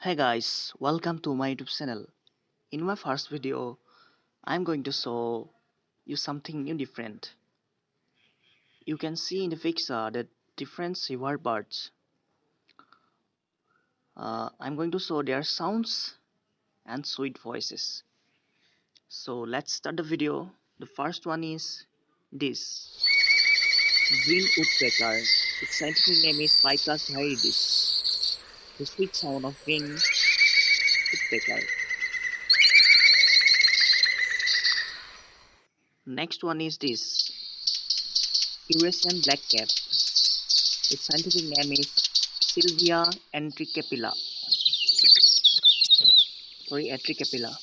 Hey guys, welcome to my YouTube channel. In my first video, I'm going to show you something new different. You can see in the picture the different river birds. I'm going to show their sounds and sweet voices. So let's start the video. The first one is this green woodpecker. Its scientific name is Picus viridis. The sweet sound of green woodpecker. Next one is this Eurasian blackcap. Its scientific name is Sylvia entricapilla. Entricapilla.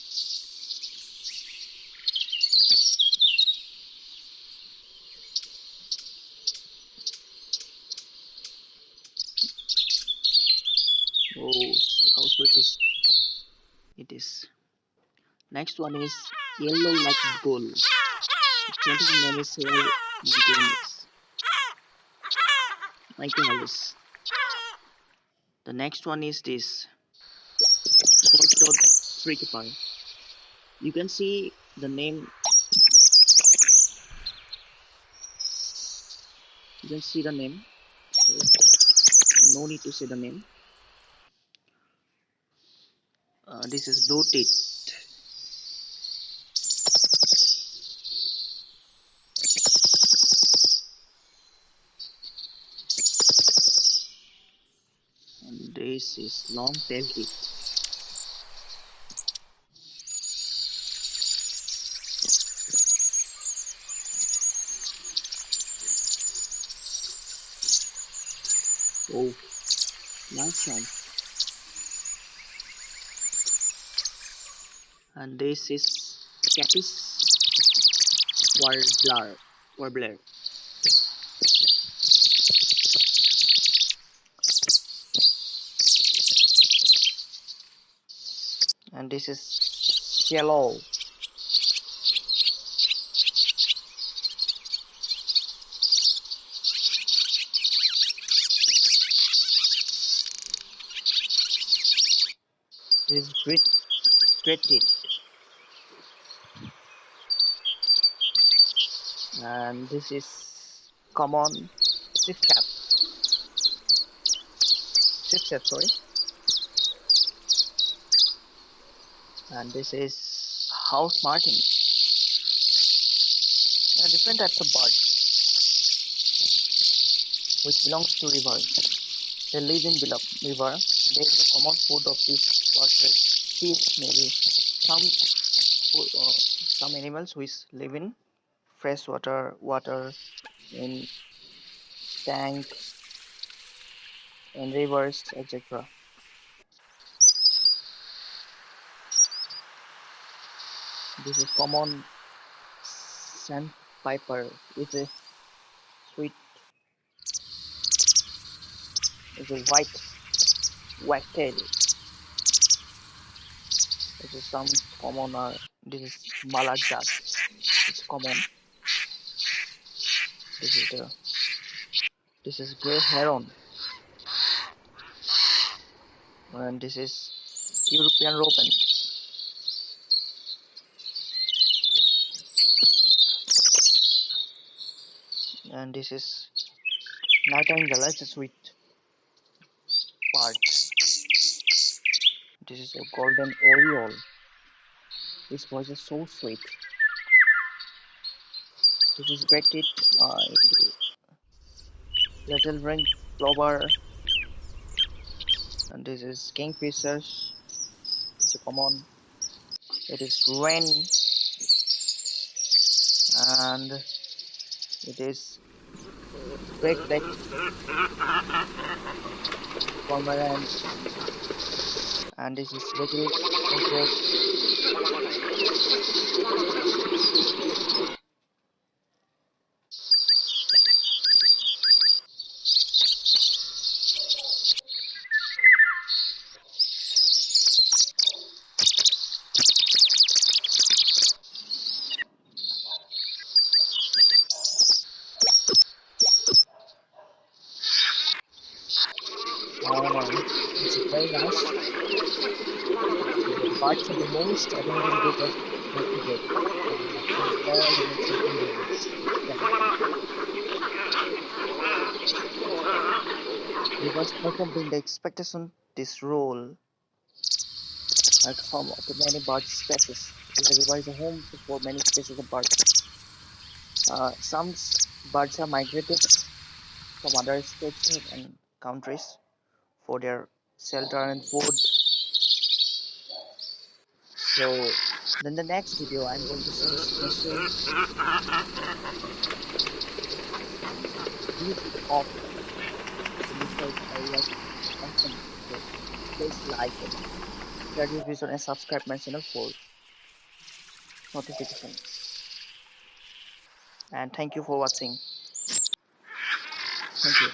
Oh, how sweet it is. Next one is yellow like gold. Its scientific name is Michaelis. The next one is this short-toed freakiper. You can see the name. You can see the name. So no need to say the name. This is blue-teeth. And this is long-tailed teeth. Oh, nice one. And this is Catis warbler. And this is yellow. This is great teeth. And this is common sipsap. Sorry. And this is house martin. Different types of birds which belongs to rivers. They live in river. They eat the common food of these birds is fish, maybe some animals which live in fresh water in tank, in rivers, etc. This is common sandpiper. It's a sweet, it's a white wagtail. This is some common. This is malajak. It's common. This is the this is grey heron, and this is European robin. And this is nightingale. It's a sweet bird. This is a golden oriole. His voice is so sweet. This is great tit, little ring plover, and this is kingfishers. It's a common. It is wren, and it is great cormorant, and this is little insect. It's a very nice. So the birds are the most amazing group of vertebrates in all the natural environments. Rivers perform in the expectation this role like home to many bird species. The river is a home for many species of birds. Birds are migrated from other states and countries for their shelter and food. So, then the next video, I'm going to show special views of the research areas often. So, please like it, share this video, and subscribe my channel for notification. And thank you for watching. Thank you.